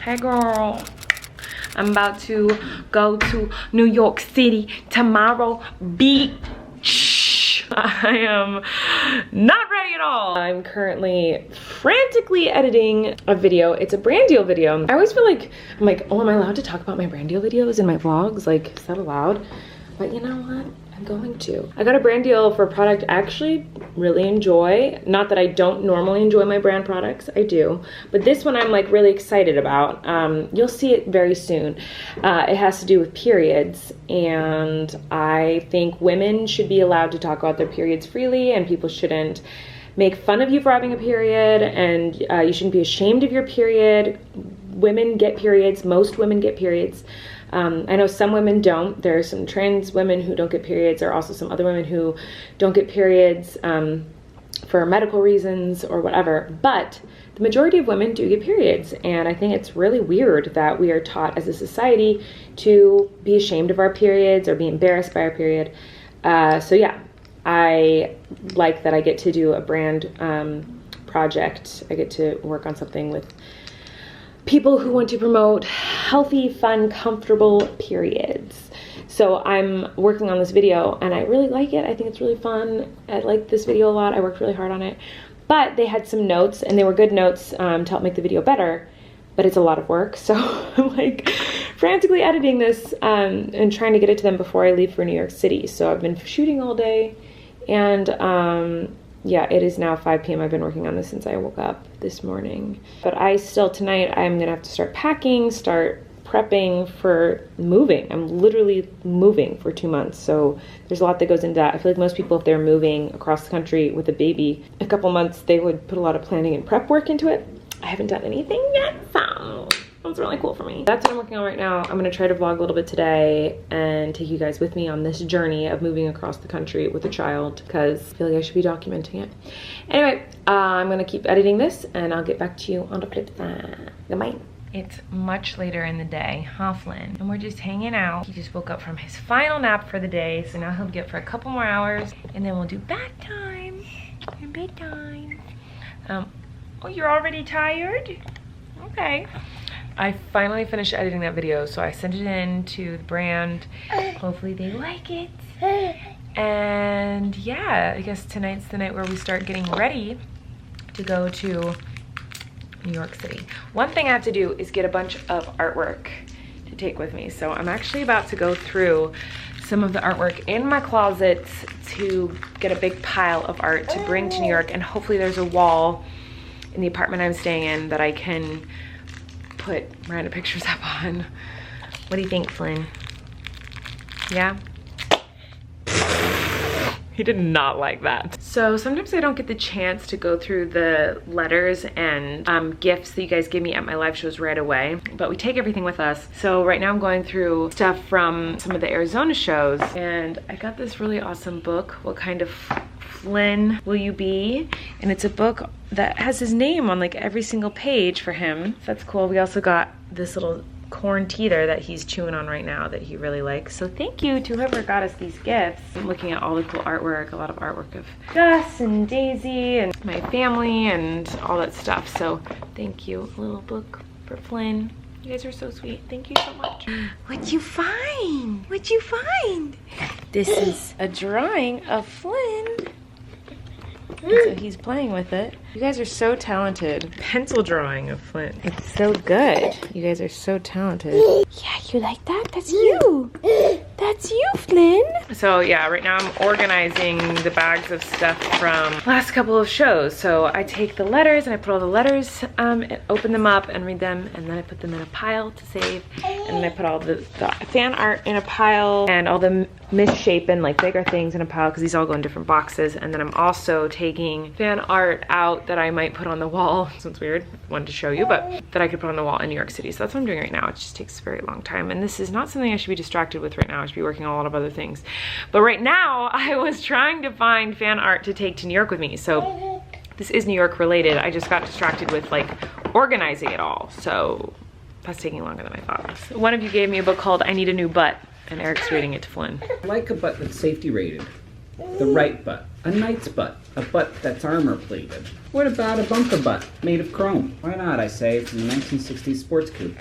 Hey girl, I'm about to go to New York City tomorrow. Beach. I am not ready at all. I'm currently frantically editing a video. It's a brand deal video. I always feel like, I'm like, oh, am I allowed to talk about my brand deal videos in my vlogs? Like, is that allowed? But you know what? I'm going to. I got a brand deal for a product I actually really enjoy. Not that I don't normally enjoy my brand products, I do. But this one I'm like really excited about. You'll see it very soon. It has to do with periods, and I think women should be allowed to talk about their periods freely, and people shouldn't make fun of you for having a period, and you shouldn't be ashamed of your period. Women get periods, most women get periods. I know some women don't. There are some trans women who don't get periods. There are also some other women who don't get periods for medical reasons or whatever. But the majority of women do get periods. And I think it's really weird that we are taught as a society to be ashamed of our periods or be embarrassed by our period. So yeah, I like that I get to do a brand project. I get to work on something with people who want to promote healthy, fun, comfortable periods. So I'm working on this video and I really like it. I think it's really fun. I like this video a lot. I worked really hard on it. But they had some notes, and they were good notes to help make the video better, but it's a lot of work. So I'm like frantically editing this and trying to get it to them before I leave for New York City. So I've been shooting all day, and yeah, it is now 5 p.m. I've been working on this since I woke up this morning. But tonight I'm gonna have to start packing, start prepping for moving. I'm literally moving for 2 months. So there's a lot that goes into that. I feel like most people, if they're moving across the country with a baby, a couple months, they would put a lot of planning and prep work into it. I haven't done anything yet, so that's really cool for me. That's what I'm working on right now. I'm gonna try to vlog a little bit today and take you guys with me on this journey of moving across the country with a child, because I feel like I should be documenting it. Anyway, I'm gonna keep editing this and I'll get back to you on the flip side. Goodbye. It's much later in the day, Flynn, and we're just hanging out. He just woke up from his final nap for the day, so now he'll get for a couple more hours, and then we'll do bath time and bedtime. Oh, you're already tired? Okay. I finally finished editing that video, so I sent it in to the brand. Hopefully they like it. And yeah, I guess tonight's the night where we start getting ready to go to New York City. One thing I have to do is get a bunch of artwork to take with me. So I'm actually about to go through some of the artwork in my closet to get a big pile of art to bring to New York, and hopefully there's a wall in the apartment I'm staying in that I can put random pictures up on. What do you think, Flynn? Yeah? He did not like that. So sometimes I don't get the chance to go through the letters and gifts that you guys give me at my live shows right away, but we take everything with us. So right now I'm going through stuff from some of the Arizona shows, and I got this really awesome book, What Kind of Flynn Will You Be? And it's a book that has his name on like every single page for him. So that's cool. We also got this little corn teether that he's chewing on right now that he really likes. So thank you to whoever got us these gifts. I'm looking at all the cool artwork, a lot of artwork of Gus and Daisy and my family and all that stuff. So thank you. A little book for Flynn. You guys are so sweet. Thank you so much. What'd you find? What'd you find? This is a drawing of Flynn. And so he's playing with it. You guys are so talented. Pencil drawing of Flint. It's so good. You guys are so talented. Yeah, you like that? That's you. That's you, Flynn. So yeah, right now I'm organizing the bags of stuff from last couple of shows. So I take the letters and I put all the letters, and open them up and read them, and then I put them in a pile to save. And then I put all the fan art in a pile and all the misshapen, like bigger things in a pile, because these all go in different boxes. And then I'm also taking fan art out that I might put on the wall. So it's weird, I wanted to show you, but that I could put on the wall in New York City. So that's what I'm doing right now. It just takes a very long time. And this is not something I should be distracted with right now. I should be working on a lot of other things. But right now I was trying to find fan art to take to New York with me. So this is New York related. I just got distracted with like organizing it all. So that's taking longer than I thought. So one of you gave me a book called I Need a New Butt, and Eric's reading it to Flynn. I like a butt that's safety rated. The right butt. A knight's butt. A butt that's armor plated. What about a bunker butt made of chrome? Why not, I say, from the 1960s sports coupe.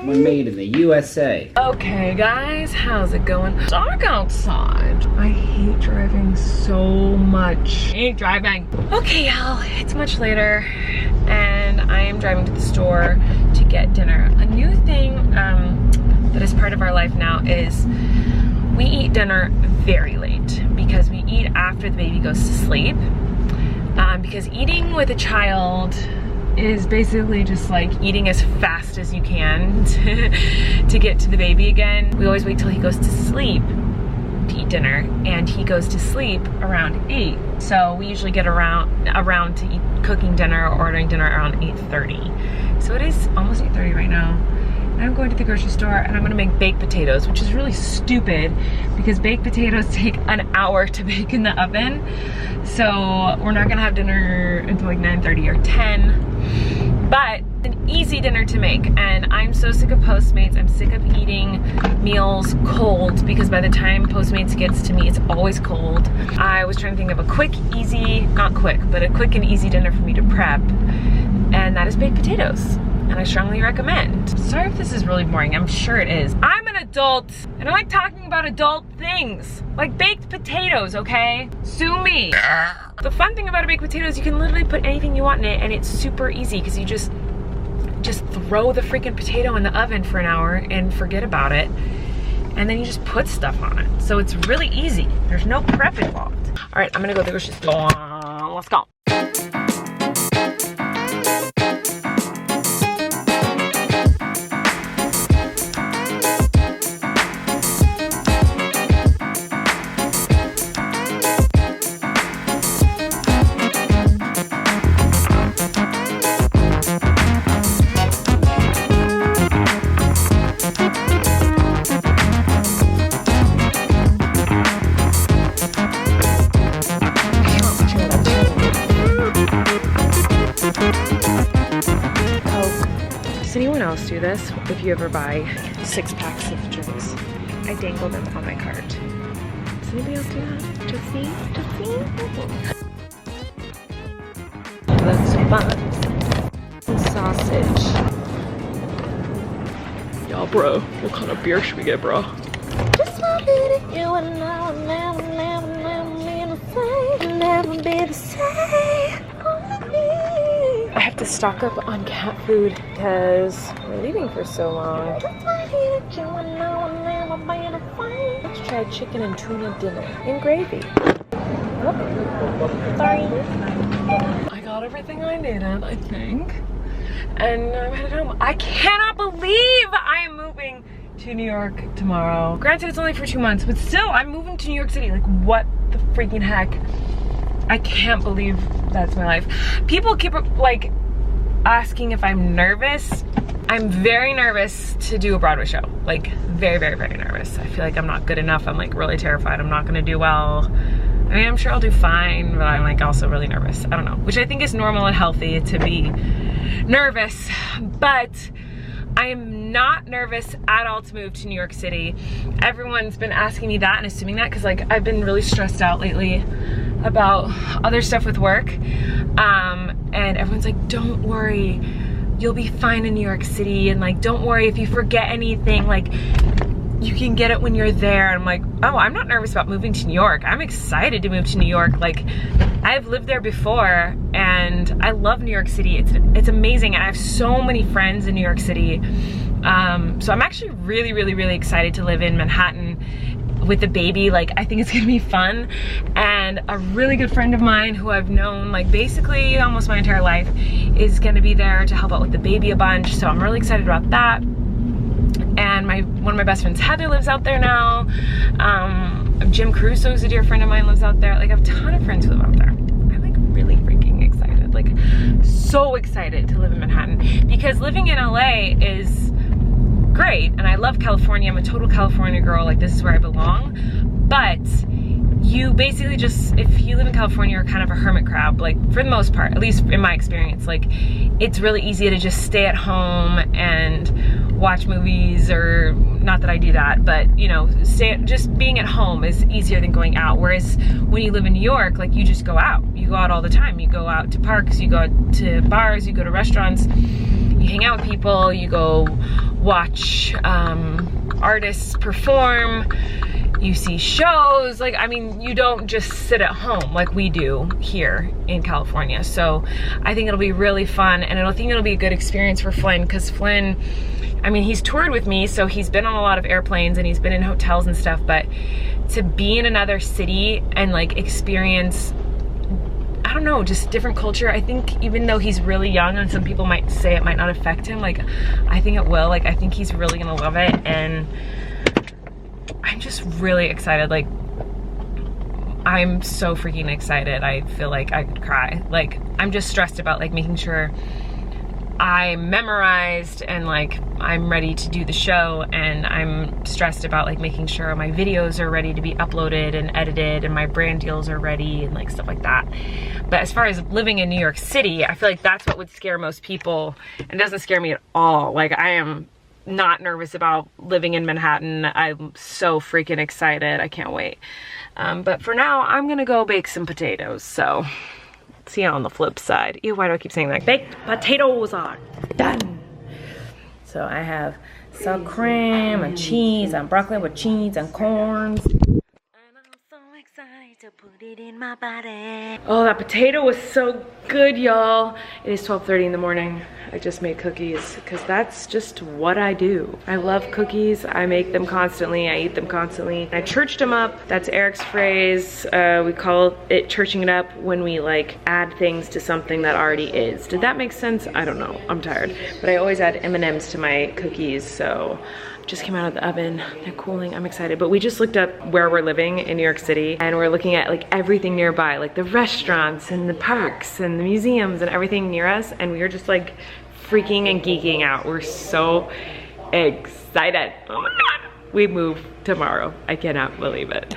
One made in the USA. Okay guys, how's it going? Dark outside. I hate driving so much. I hate driving. Okay y'all, it's much later and I am driving to the store to get dinner. A new thing that is part of our life now is we eat dinner very late because we eat after the baby goes to sleep. Because eating with a child is basically just like eating as fast as you can to get to the baby again. We always wait till he goes to sleep to eat dinner, and he goes to sleep around 8. So we usually get around to eat cooking dinner or ordering dinner around 8:30. So it is almost 8:30 right now. And I'm going to the grocery store and I'm gonna make baked potatoes, which is really stupid because baked potatoes take an hour to bake in the oven. So we're not gonna have dinner until like 9:30 or 10. But an easy dinner to make, and I'm so sick of Postmates. I'm sick of eating meals cold because by the time Postmates gets to me, it's always cold. I was trying to think of a quick, easy, not quick, but a quick and easy dinner for me to prep, and that is baked potatoes. And I strongly recommend. Sorry if this is really boring, I'm sure it is. I'm an adult, and I like talking about adult things, like baked potatoes, okay? Sue me. The fun thing about a baked potato is you can literally put anything you want in it, and it's super easy because you just throw the freaking potato in the oven for an hour and forget about it. And then you just put stuff on it. So it's really easy. There's no prep involved. All right, I'm gonna go to the grocery store. Let's go. Else do this if you ever buy 6 packs of drinks. I dangle them on my cart. Does anybody else do that? Just me? Just me? Let's buns. Sausage. Yeah, bro. What kind of beer should we get, bro? Just a minute, you and I will never be the same. I have to stock up on cat food because we're leaving for so long. Let's try chicken and tuna dinner and gravy. Oh, sorry. I got everything I needed, I think. And I'm headed home. I cannot believe I am moving to New York tomorrow. Granted, it's only for 2 months, but still, I'm moving to New York City. Like, what the freaking heck? I can't believe that's my life. People keep like asking if I'm nervous. I'm very nervous to do a Broadway show. Like very, very, very nervous. I feel like I'm not good enough. I'm like really terrified I'm not gonna do well. I mean, I'm sure I'll do fine, but I'm like also really nervous. I don't know, which I think is normal and healthy to be nervous, but I am not nervous at all to move to New York City. Everyone's been asking me that and assuming that because like I've been really stressed out lately about other stuff with work, and everyone's like, don't worry, you'll be fine in New York City, and like don't worry if you forget anything, like you can get it when you're there. And I'm like, oh, I'm not nervous about moving to New York. I'm excited to move to New York. Like I've lived there before and I love New York City. It's amazing, and I have so many friends in New York City. So I'm actually really, really, really excited to live in Manhattan with the baby. Like I think it's gonna be fun, and a really good friend of mine who I've known like basically almost my entire life is gonna be there to help out with the baby a bunch, so I'm really excited about that. And one of my best friends, Heather, lives out there now. Jim Caruso is a dear friend of mine, lives out there. Like I have a ton of friends who live out there. I'm like really freaking excited, like so excited to live in Manhattan, because living in LA is great, and I love California. I'm a total California girl. Like this is where I belong. But you basically just, if you live in California, you're kind of a hermit crab, like for the most part, at least in my experience. Like it's really easy to just stay at home and watch movies, or not that I do that, but you know, just being at home is easier than going out. Whereas when you live in New York, like you just go out. You go out all the time. You go out to parks, you go out to bars, you go to restaurants, you hang out with people, you go watch artists perform, you see shows. Like, I mean, you don't just sit at home like we do here in California. So I think it'll be really fun, and I think it'll be a good experience for Flynn, because Flynn, I mean, he's toured with me, so he's been on a lot of airplanes and he's been in hotels and stuff, but to be in another city and like experience, I don't know, just different culture. I think even though he's really young and some people might say it might not affect him, like I think it will. Like I think he's really gonna love it, and I'm just really excited. Like I'm so freaking excited. I feel like I could cry. Like I'm just stressed about like making sure I'm memorized and like I'm ready to do the show, and I'm stressed about like making sure my videos are ready to be uploaded and edited and my brand deals are ready and like stuff like that. But as far as living in New York City, I feel like that's what would scare most people, and it doesn't scare me at all. Like I am not nervous about living in Manhattan. I'm so freaking excited. I can't wait. But for now, I'm gonna go bake some potatoes. So see you on the flip side. Ew, why do I keep saying that? Baked potatoes are done. So I have sour cream and cheese and broccoli with cheese and corns. And I'm so excited to put it in my body. Oh, that potato was so good, y'all. It is 12:30 in the morning. I just made cookies because that's just what I do. I love cookies. I make them constantly. I eat them constantly. I churched them up. That's Eric's phrase. We call it churching it up when we like add things to something that already is. Did that make sense? I don't know. I'm tired. But I always add M&Ms to my cookies. So just came out of the oven. They're cooling. I'm excited. But we just looked up where we're living in New York City, and we're looking at like everything nearby, like the restaurants and the parks and the museums and everything near us. And we were just like freaking and geeking out. We're so excited. Oh my God. We move tomorrow. I cannot believe it.